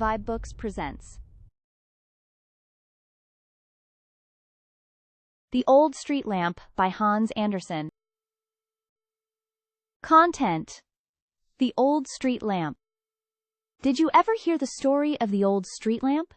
vibeBooks presents The Old Street Lamp by Hans Andersen. Content: The Old Street Lamp. Did you ever hear the story of the old street lamp?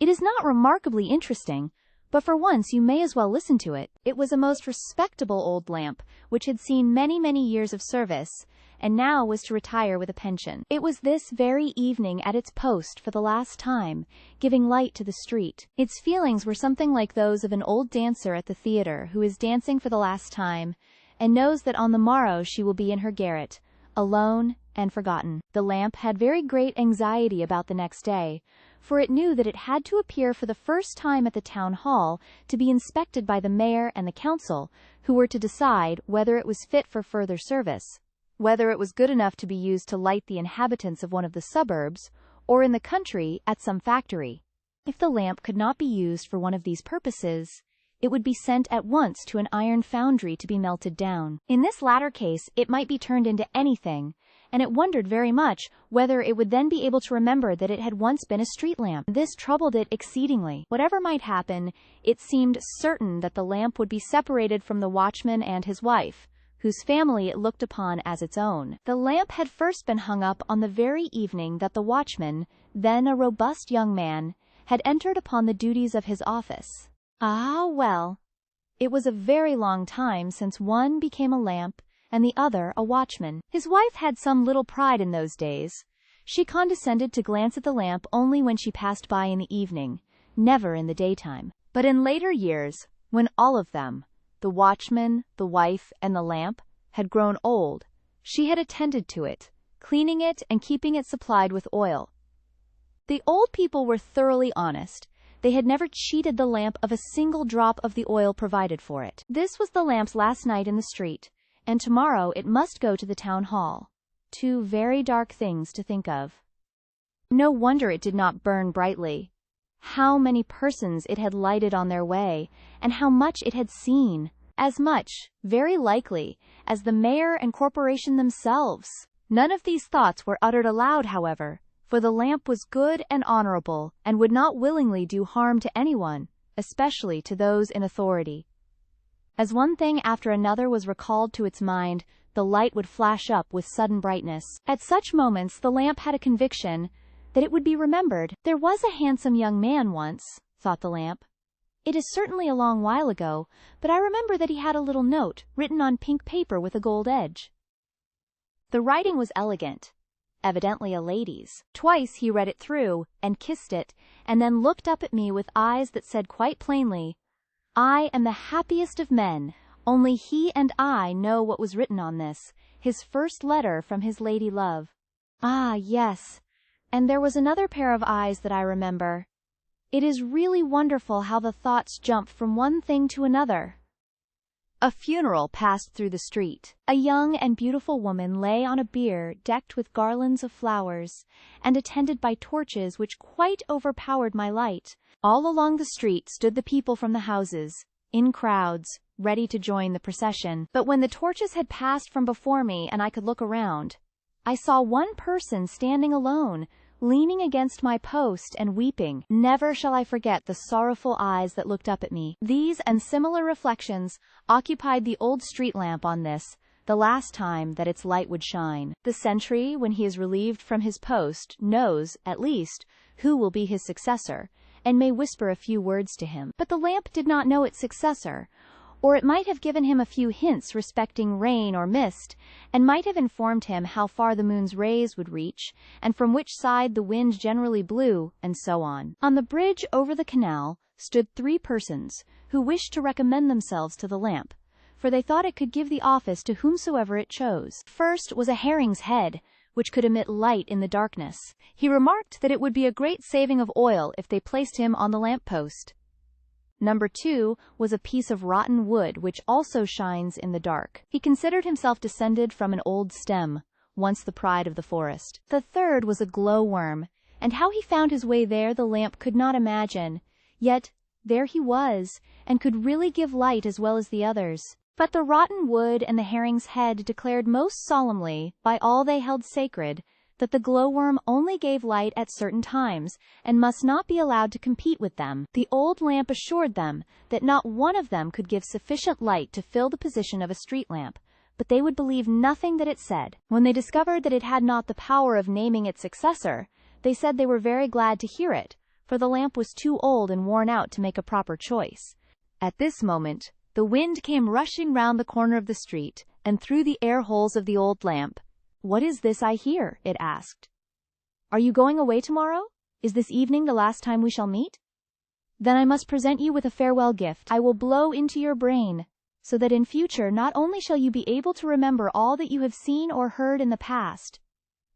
It is not remarkably interesting, but for once you may as well listen to it. It was a most respectable old lamp, which had seen many years of service, and now was to retire with a pension. It was this very evening at its post for the last time, giving light to the street. Its feelings were something like those of an old dancer at the theater who is dancing for the last time, and knows that on the morrow she will be in her garret, alone and forgotten. The lamp had very great anxiety about the next day, for it knew that it had to appear for the first time at the town hall to be inspected by the mayor and the council, who were to decide whether it was fit for further service, whether it was good enough to be used to light the inhabitants of one of the suburbs, or in the country at some factory. If the lamp could not be used for one of these purposes, it would be sent at once to an iron foundry to be melted down. In this latter case it might be turned into anything, and it wondered very much whether it would then be able to remember that it had once been a street lamp. This troubled it exceedingly. Whatever might happen, it seemed certain that the lamp would be separated from the watchman and his wife, whose family it looked upon as its own. The lamp had first been hung up on the very evening that the watchman, then a robust young man, had entered upon the duties of his office. Ah, well, it was a very long time since one became a lamp and the other a watchman. His wife had some little pride in those days. She condescended to glance at the lamp only when she passed by in the evening, never in the daytime. But in later years, when all of them, the watchman, the wife, and the lamp, had grown old, she had attended to it, cleaning it and keeping it supplied with oil. The old people were thoroughly honest. They had never cheated the lamp of a single drop of the oil provided for it. This was the lamp's last night in the street, and tomorrow it must go to the town hall. Two very dark things to think of. No wonder it did not burn brightly. How many persons it had lighted on their way, and how much it had seen. As much, very likely, as the mayor and corporation themselves. None of these thoughts were uttered aloud, however, for the lamp was good and honorable, and would not willingly do harm to anyone, especially to those in authority. As one thing after another was recalled to its mind, the light would flash up with sudden brightness. At such moments the lamp had a conviction that it would be remembered. There was a handsome young man once, thought the lamp. It is certainly a long while ago, but I remember that he had a little note, written on pink paper with a gold edge. The writing was elegant, evidently a lady's. Twice he read it through, and kissed it, and then looked up at me with eyes that said quite plainly, "I am the happiest of men, only he and I know what was written on this, his first letter from his lady love." Ah, yes, and there was another pair of eyes that I remember. It is really wonderful how the thoughts jump from one thing to another. A funeral passed through the street. A young and beautiful woman lay on a bier decked with garlands of flowers, and attended by torches which quite overpowered my light. All along the street stood the people from the houses, in crowds, ready to join the procession. But when the torches had passed from before me and I could look around, I saw one person standing alone, leaning against my post and weeping. Never shall I forget the sorrowful eyes that looked up at me. These and similar reflections occupied the old street lamp on this, the last time that its light would shine. The sentry, when he is relieved from his post, knows, at least, who will be his successor, and may whisper a few words to him. But the lamp did not know its successor, or it might have given him a few hints respecting rain or mist, and might have informed him how far the moon's rays would reach, and from which side the wind generally blew, and so on. On the bridge over the canal stood three persons, who wished to recommend themselves to the lamp, for they thought it could give the office to whomsoever it chose. First was a herring's head, which could emit light in the darkness. He remarked that it would be a great saving of oil if they placed him on the lamp-post. Number 2 was a piece of rotten wood which also shines in the dark. He considered himself descended from an old stem, once the pride of the forest. The third was a glowworm, and how he found his way there the lamp could not imagine, yet there he was, and could really give light as well as the others. But the rotten wood and the herring's head declared most solemnly, by all they held sacred, that the glowworm only gave light at certain times and must not be allowed to compete with them. The old lamp assured them that not one of them could give sufficient light to fill the position of a street lamp, but they would believe nothing that it said. When they discovered that it had not the power of naming its successor, they said they were very glad to hear it, for the lamp was too old and worn out to make a proper choice. At this moment, the wind came rushing round the corner of the street and through the air holes of the old lamp. "What is this I hear?" it asked. "Are you going away tomorrow? Is this evening the last time we shall meet? Then I must present you with a farewell gift. I will blow into your brain, so that in future not only shall you be able to remember all that you have seen or heard in the past,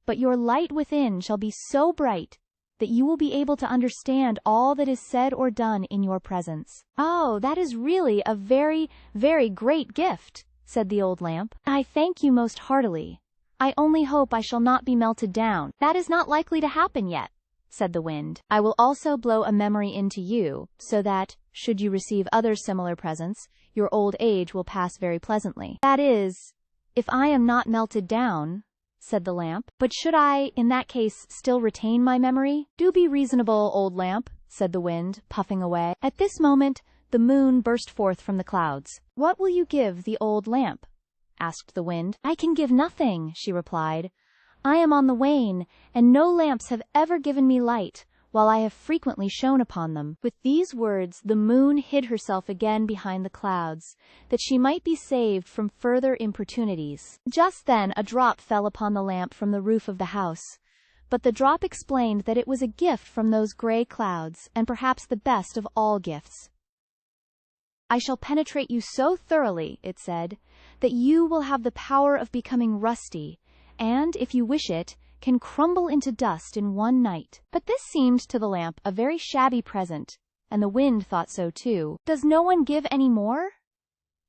but your light within shall be so bright that you will be able to understand all that is said or done in your presence." "Oh, that is really a very, very great gift," said the old lamp. "I thank you most heartily. I only hope I shall not be melted down." "That is not likely to happen yet," said the wind. "I will also blow a memory into you, so that, should you receive other similar presents, your old age will pass very pleasantly." "That is, if I am not melted down," said the lamp. "But should I, in that case, still retain my memory?" "Do be reasonable, old lamp," said the wind, puffing away. At this moment, the moon burst forth from the clouds. "What will you give the old lamp?" asked the wind. "I can give nothing," she replied. "I am on the wane, and no lamps have ever given me light, while I have frequently shone upon them." With these words the moon hid herself again behind the clouds, that she might be saved from further importunities. Just then a drop fell upon the lamp from the roof of the house, but the drop explained that it was a gift from those gray clouds, and perhaps the best of all gifts. "I shall penetrate you so thoroughly," it said, "that you will have the power of becoming rusty, and, if you wish it, can crumble into dust in one night." But this seemed to the lamp a very shabby present, and the wind thought so too. "Does no one give any more?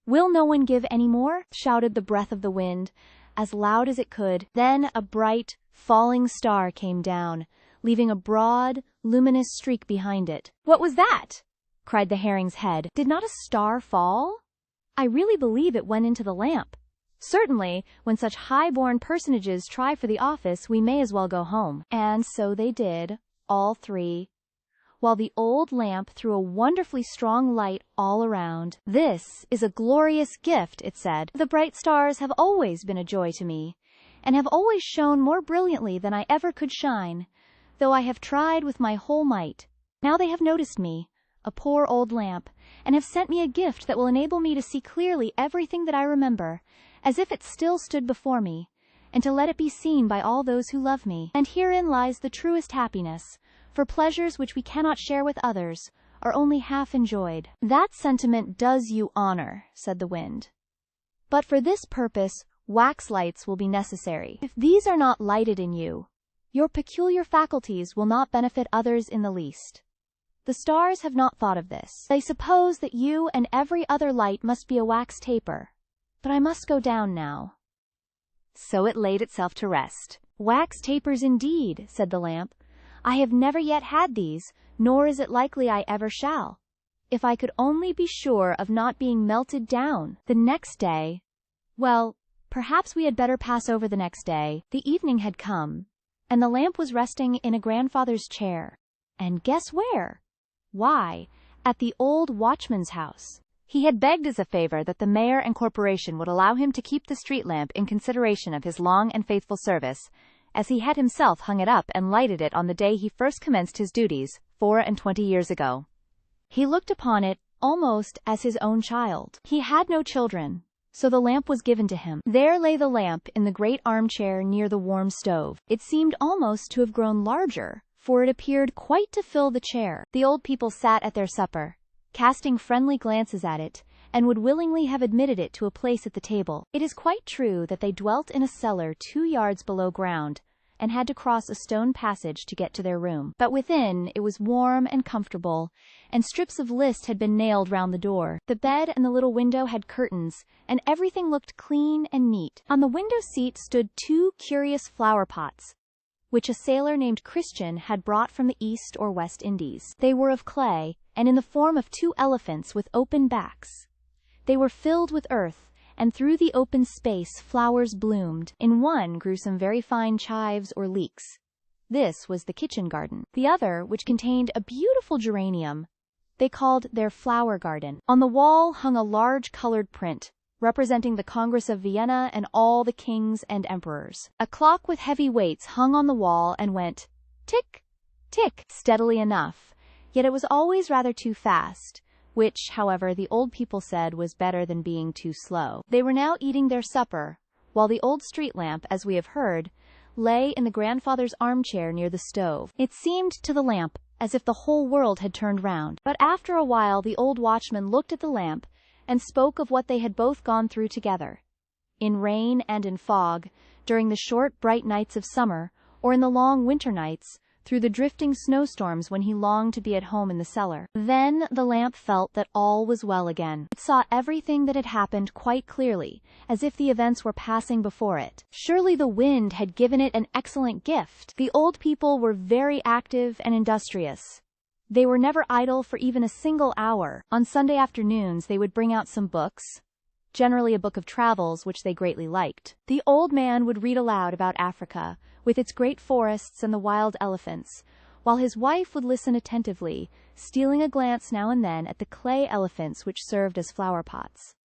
Will no one give any more?" shouted the breath of the wind, as loud as it could. Then a bright, falling star came down, leaving a broad, luminous streak behind it. "What was that?" cried the herring's head. "Did not a star fall? I really believe it went into the lamp. Certainly, when such high-born personages try for the office, we may as well go home." And so they did, all three, while the old lamp threw a wonderfully strong light all around. "This is a glorious gift," it said. "The bright stars have always been a joy to me, and have always shone more brilliantly than I ever could shine, though I have tried with my whole might. Now they have noticed me, a poor old lamp, and have sent me a gift that will enable me to see clearly everything that I remember, as if it still stood before me, and to let it be seen by all those who love me. And herein lies the truest happiness, for pleasures which we cannot share with others are only half enjoyed." "That sentiment does you honor," said the wind. "But for this purpose wax lights will be necessary. If these are not lighted in you, your peculiar faculties will not benefit others in the least. The stars have not thought of this. They suppose that you and every other light must be a wax taper. But I must go down now." So it laid itself to rest. "Wax tapers indeed," said the lamp. "I have never yet had these, nor is it likely I ever shall. If I could only be sure of not being melted down." The next day, well, perhaps we had better pass over the next day. The evening had come, and the lamp was resting in a grandfather's chair. And guess where? Why, at the old watchman's house. He had begged as a favor that the mayor and corporation would allow him to keep the street lamp in consideration of his long and faithful service, as he had himself hung it up and lighted it on the day he first commenced his duties, 24 years ago. He looked upon it almost as his own child. He had no children, so the lamp was given to him. There lay the lamp in the great armchair near the warm stove. It seemed almost to have grown larger, for it appeared quite to fill the chair. The old people sat at their supper, casting friendly glances at it, and would willingly have admitted it to a place at the table. It is quite true that they dwelt in a cellar 2 yards below ground, and had to cross a stone passage to get to their room. But within it was warm and comfortable, and strips of list had been nailed round the door. The bed and the little window had curtains, and everything looked clean and neat. On the window seat stood 2 curious flower pots, which a sailor named Christian had brought from the East or West Indies. They were of clay, and in the form of 2 elephants with open backs. They were filled with earth, and through the open space flowers bloomed. In one grew some very fine chives or leeks. This was the kitchen garden. The other, which contained a beautiful geranium, they called their flower garden. On the wall hung a large colored print, representing the Congress of Vienna and all the kings and emperors. A clock with heavy weights hung on the wall and went tick, tick, steadily enough, yet it was always rather too fast, which, however, the old people said was better than being too slow. They were now eating their supper, while the old street lamp, as we have heard, lay in the grandfather's armchair near the stove. It seemed to the lamp as if the whole world had turned round. But after a while the old watchman looked at the lamp and spoke of what they had both gone through together, in rain and in fog, during the short bright nights of summer, or in the long winter nights, through the drifting snowstorms when he longed to be at home in the cellar. Then the lamp felt that all was well again. It saw everything that had happened quite clearly, as if the events were passing before it. Surely the wind had given it an excellent gift. The old people were very active and industrious. They were never idle for even a single hour. On Sunday afternoons they would bring out some books, generally a book of travels which they greatly liked. The old man would read aloud about Africa, with its great forests and the wild elephants, while his wife would listen attentively, stealing a glance now and then at the clay elephants which served as flower pots.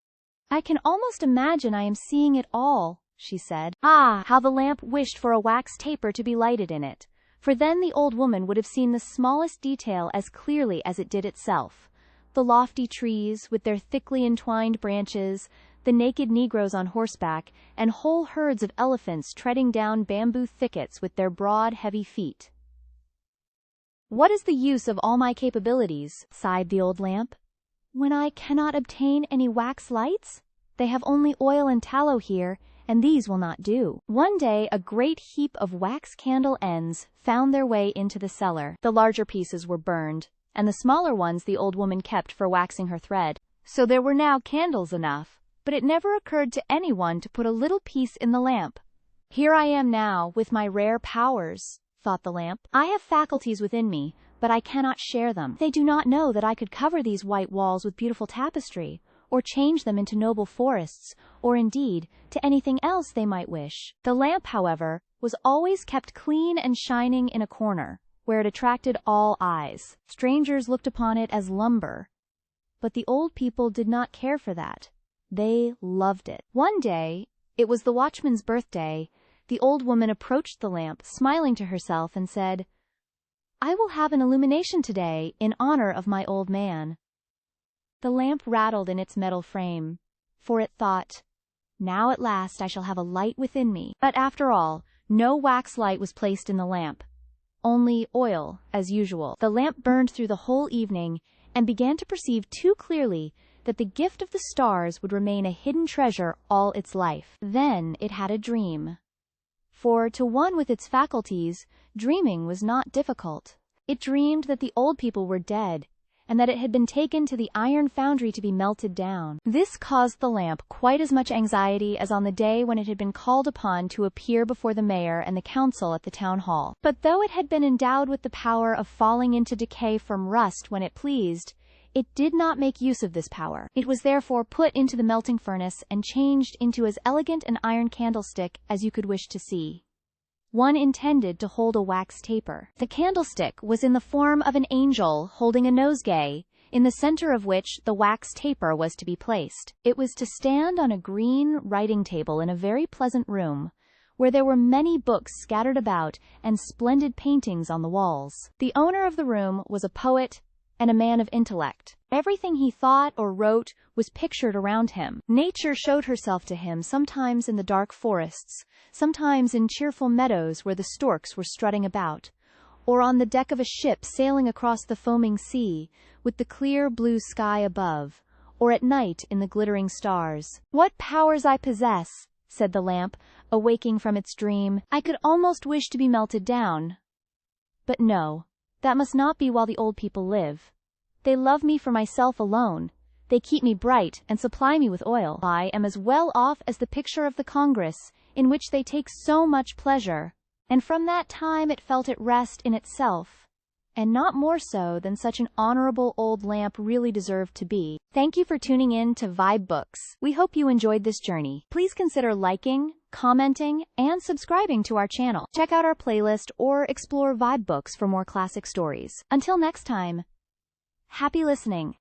"I can almost imagine I am seeing it all," she said. Ah, how the lamp wished for a wax taper to be lighted in it, for then the old woman would have seen the smallest detail as clearly as it did itself. The lofty trees, with their thickly entwined branches, the naked Negroes on horseback, and whole herds of elephants treading down bamboo thickets with their broad, heavy feet. "What is the use of all my capabilities?" sighed the old lamp, "when I cannot obtain any wax lights? They have only oil and tallow here, and these will not do." One day a great heap of wax candle ends found their way into the cellar. The larger pieces were burned, and the smaller ones the old woman kept for waxing her thread. So there were now candles enough, but it never occurred to anyone to put a little piece in the lamp. "Here I am now, with my rare powers," thought the lamp. "I have faculties within me, but I cannot share them. They do not know that I could cover these white walls with beautiful tapestry, or change them into noble forests, or indeed, to anything else they might wish." The lamp, however, was always kept clean and shining in a corner, where it attracted all eyes. Strangers looked upon it as lumber, but the old people did not care for that. They loved it. One day, it was the watchman's birthday, the old woman approached the lamp, smiling to herself, and said, "I will have an illumination today in honor of my old man." The lamp rattled in its metal frame, for it thought, "Now at last I shall have a light within me." But after all, no wax light was placed in the lamp, only oil, as usual. The lamp burned through the whole evening, and began to perceive too clearly that the gift of the stars would remain a hidden treasure all its life. Then it had a dream. For to one with its faculties, dreaming was not difficult. It dreamed that the old people were dead, and that it had been taken to the iron foundry to be melted down. This caused the lamp quite as much anxiety as on the day when it had been called upon to appear before the mayor and the council at the town hall. But though it had been endowed with the power of falling into decay from rust when it pleased, it did not make use of this power. It was therefore put into the melting furnace and changed into as elegant an iron candlestick as you could wish to see. One intended to hold a wax taper. The candlestick was in the form of an angel holding a nosegay, in the center of which the wax taper was to be placed. It was to stand on a green writing table in a very pleasant room, where there were many books scattered about and splendid paintings on the walls. The owner of the room was a poet and a man of intellect. Everything he thought or wrote was pictured around him. Nature showed herself to him sometimes in the dark forests, sometimes in cheerful meadows where the storks were strutting about, or on the deck of a ship sailing across the foaming sea, with the clear blue sky above, or at night in the glittering stars. "What powers I possess," said the lamp, awaking from its dream. "I could almost wish to be melted down. But no, that must not be while the old people live. They love me for myself alone. They keep me bright and supply me with oil. I am as well off as the picture of the Congress, in which they take so much pleasure." And from that time it felt at rest in itself, and not more so than such an honorable old lamp really deserved to be. Thank you for tuning in to vibeBooks. We hope you enjoyed this journey. Please consider liking, commenting, and subscribing to our channel. Check out our playlist or explore vibeBooks for more classic stories. Until next time, happy listening.